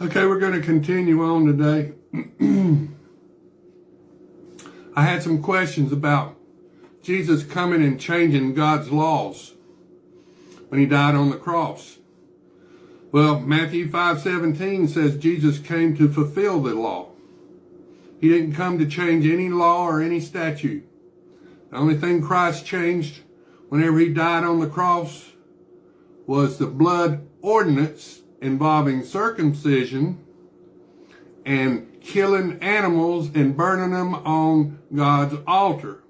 Okay, we're going to continue on today. I had some questions about Jesus coming and changing God's laws when he died on the cross. Well, Matthew 5:17 says Jesus came to fulfill the law. He didn't come to change any law or any statute. The only thing Christ changed whenever he died on the cross was the blood ordinance involving circumcision and killing animals and burning them on God's altar.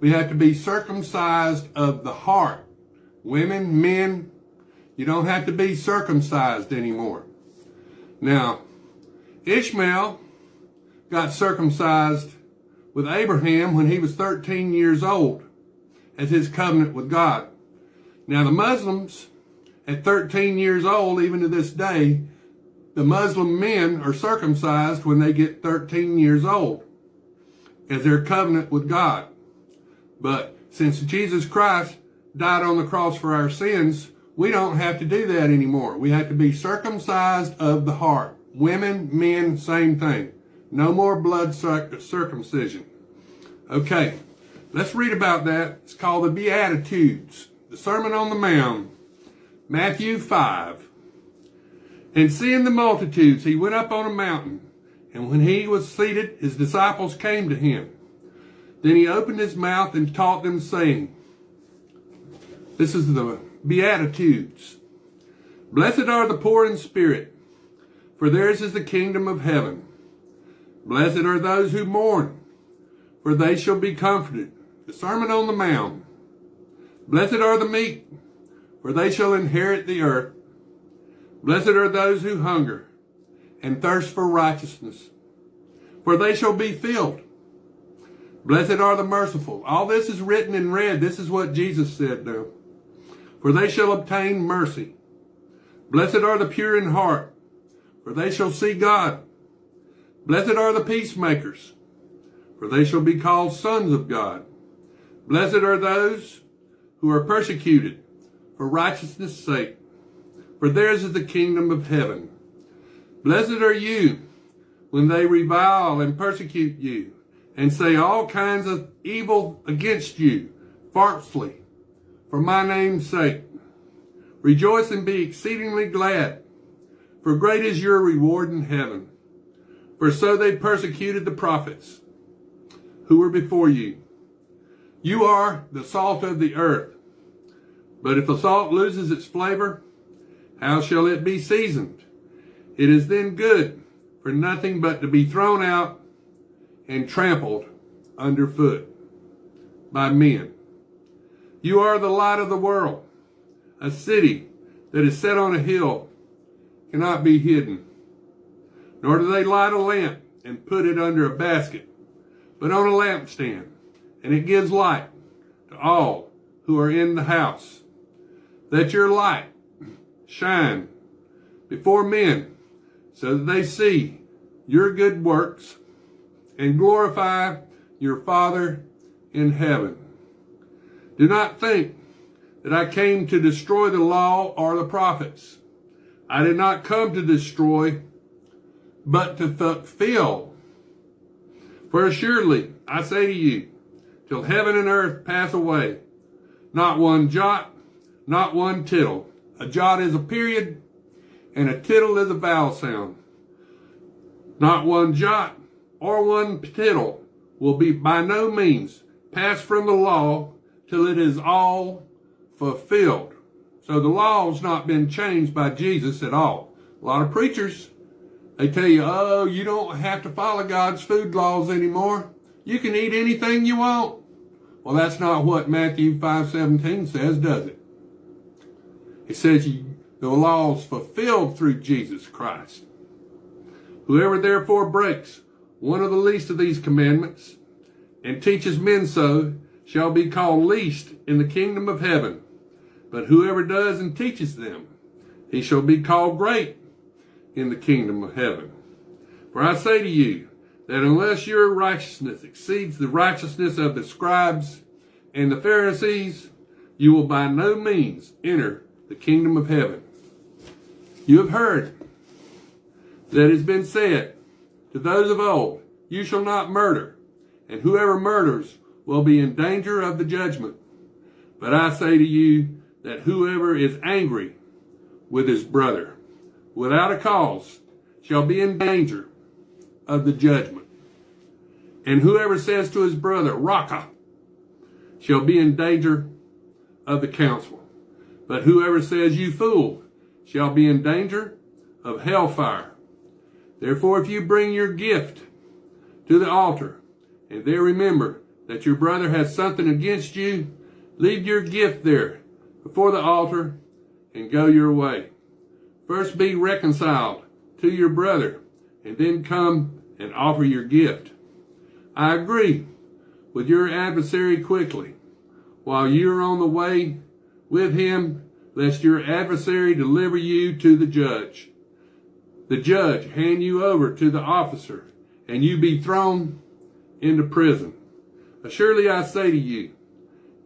We have to be circumcised of the heart. Women, men, you don't have to be circumcised anymore. Now, Ishmael got circumcised with Abraham when he was 13 years old as his covenant with God. Now, the Muslims, at 13 years old, even to this day, the Muslim men are circumcised when they get 13 years old as their covenant with God. But since Jesus Christ died on the cross for our sins, we don't have to do that anymore. We have to be circumcised of the heart. Women, men, same thing. No more blood circumcision. Okay, let's read about that. It's called the Beatitudes, the Sermon on the Mount. Matthew 5. And seeing the multitudes, he went up on a mountain. And when he was seated, his disciples came to him. Then he opened his mouth and taught them, saying, this is the Beatitudes. Blessed are the poor in spirit, for theirs is the kingdom of heaven. Blessed are those who mourn, for they shall be comforted. The Sermon on the Mount. Blessed are the meek, for they shall inherit the earth. Blessed are those who hunger and thirst for righteousness, for they shall be filled. Blessed are the merciful. All this is written in red. This is what Jesus said now. For they shall obtain mercy. Blessed are the pure in heart, for they shall see God. Blessed are the peacemakers, for they shall be called sons of God. Blessed are those who are persecuted for righteousness' sake, for theirs is the kingdom of heaven. Blessed are you when they revile and persecute you, and say all kinds of evil against you falsely, for my name's sake. Rejoice and be exceedingly glad, for great is your reward in heaven. For so they persecuted the prophets who were before you. You are the salt of the earth. But if the salt loses its flavor, how shall it be seasoned? It is then good for nothing but to be thrown out and trampled underfoot by men. You are the light of the world. A city that is set on a hill cannot be hidden. Nor do they light a lamp and put it under a basket, but on a lampstand, and it gives light to all who are in the house. Let your light shine before men, so that they see your good works and glorify your Father in heaven. Do not think that I came to destroy the law or the prophets. I did not come to destroy, but to fulfill. For assuredly, I say to you, till heaven and earth pass away, not one jot, not one tittle. A jot is a period, and a tittle is a vowel sound. Not one jot or one tittle will be by no means passed from the law till it is all fulfilled. So the law's not been changed by Jesus at all. A lot of preachers, they tell you, oh, you don't have to follow God's food laws anymore. You can eat anything you want. Well, that's not what Matthew 5:17 says, does it? It says the law is fulfilled through Jesus Christ. Whoever therefore breaks one of the least of these commandments and teaches men so shall be called least in the kingdom of heaven. But whoever does and teaches them, he shall be called great in the kingdom of heaven. For I say to you that unless your righteousness exceeds the righteousness of the scribes and the Pharisees, you will by no means enter the kingdom of heaven. You have heard that has been said to those of old, you shall not murder, and whoever murders will be in danger of the judgment. But I say to you that whoever is angry with his brother without a cause shall be in danger of the judgment. And whoever says to his brother, Raca, shall be in danger of the council. But whoever says, you fool, shall be in danger of hellfire. Therefore, if you bring your gift to the altar, and there remember that your brother has something against you, leave your gift there before the altar and go your way. First be reconciled to your brother, and then come and offer your gift. I agree with your adversary quickly, while you are on the way with him, lest your adversary deliver you to the judge. The judge hand you over to the officer, and you be thrown into prison. Surely I say to you,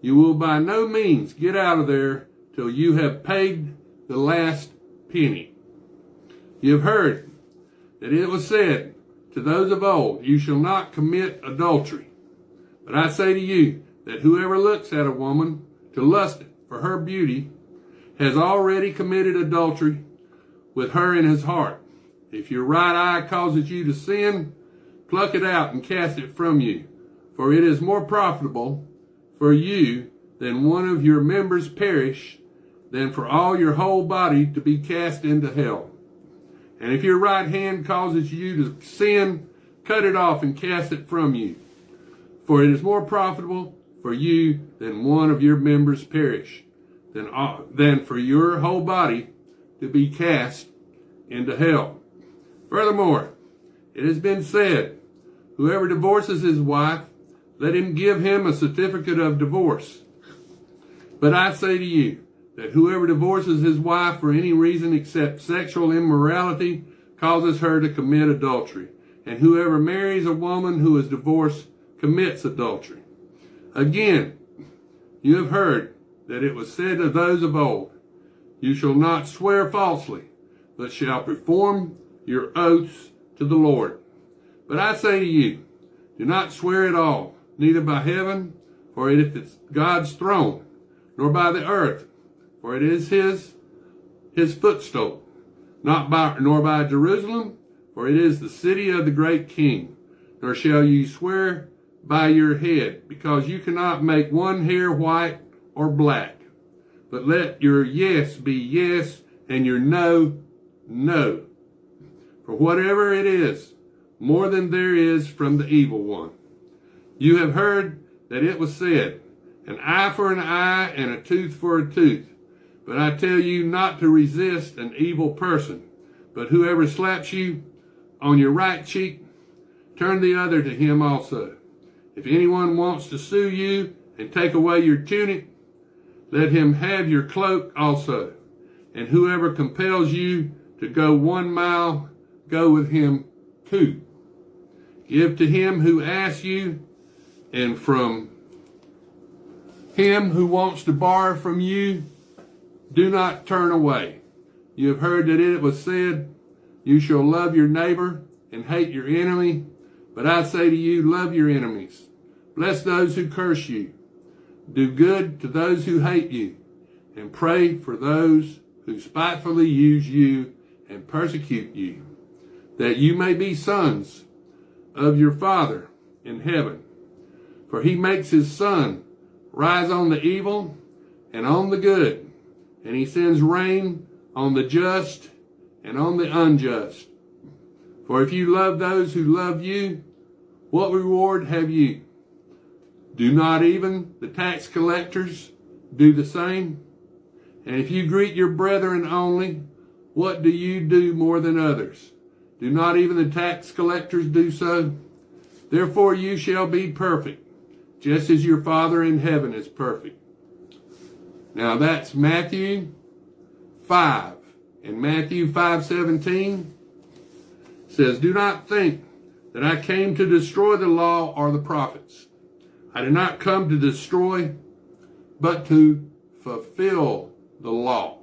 you will by no means get out of there till you have paid the last penny. You have heard that it was said to those of old, you shall not commit adultery. But I say to you that whoever looks at a woman to lust for her beauty has already committed adultery with her in his heart. If your right eye causes you to sin, pluck it out and cast it from you. For it is more profitable for you than one of your members perish than for all your whole body to be cast into hell. And if your right hand causes you to sin, cut it off and cast it from you. For it is more profitable for you than one of your members perish than for your whole body to be cast into hell. Furthermore, it has been said, whoever divorces his wife, let him give him a certificate of divorce. But I say to you that whoever divorces his wife for any reason except sexual immorality causes her to commit adultery. And whoever marries a woman who is divorced commits adultery. Again, you have heard that it was said to those of old, you shall not swear falsely, but shall perform your oaths to the Lord. But I say to you, do not swear at all, neither by heaven, for it is God's throne, nor by the earth, for it is his footstool, nor by Jerusalem, for it is the city of the great King. Nor shall you swear by your head, because you cannot make one hair white or black. But let your yes be yes, and your no, no. For whatever it is, more than there is from the evil one. You have heard that it was said, an eye for an eye and a tooth for a tooth. But I tell you not to resist an evil person. But whoever slaps you on your right cheek, turn the other to him also. If anyone wants to sue you and take away your tunic, let him have your cloak also. And whoever compels you to go 1 mile, go with him 2. Give to him who asks you, and from him who wants to borrow from you, do not turn away. You have heard that it was said, you shall love your neighbor and hate your enemy. But I say to you, love your enemies. Bless those who curse you. Do good to those who hate you. And pray for those who spitefully use you and persecute you, that you may be sons of your Father in heaven. For he makes his sun rise on the evil and on the good, and he sends rain on the just and on the unjust. For if you love those who love you, what reward have you? Do not even the tax collectors do the same? And if you greet your brethren only, what do you do more than others? Do not even the tax collectors do so? Therefore you shall be perfect, just as your Father in heaven is perfect. Now that's Matthew 5. And Matthew 5:17 says, do not think that I came to destroy the law or the prophets. I did not come to destroy, but to fulfill the law.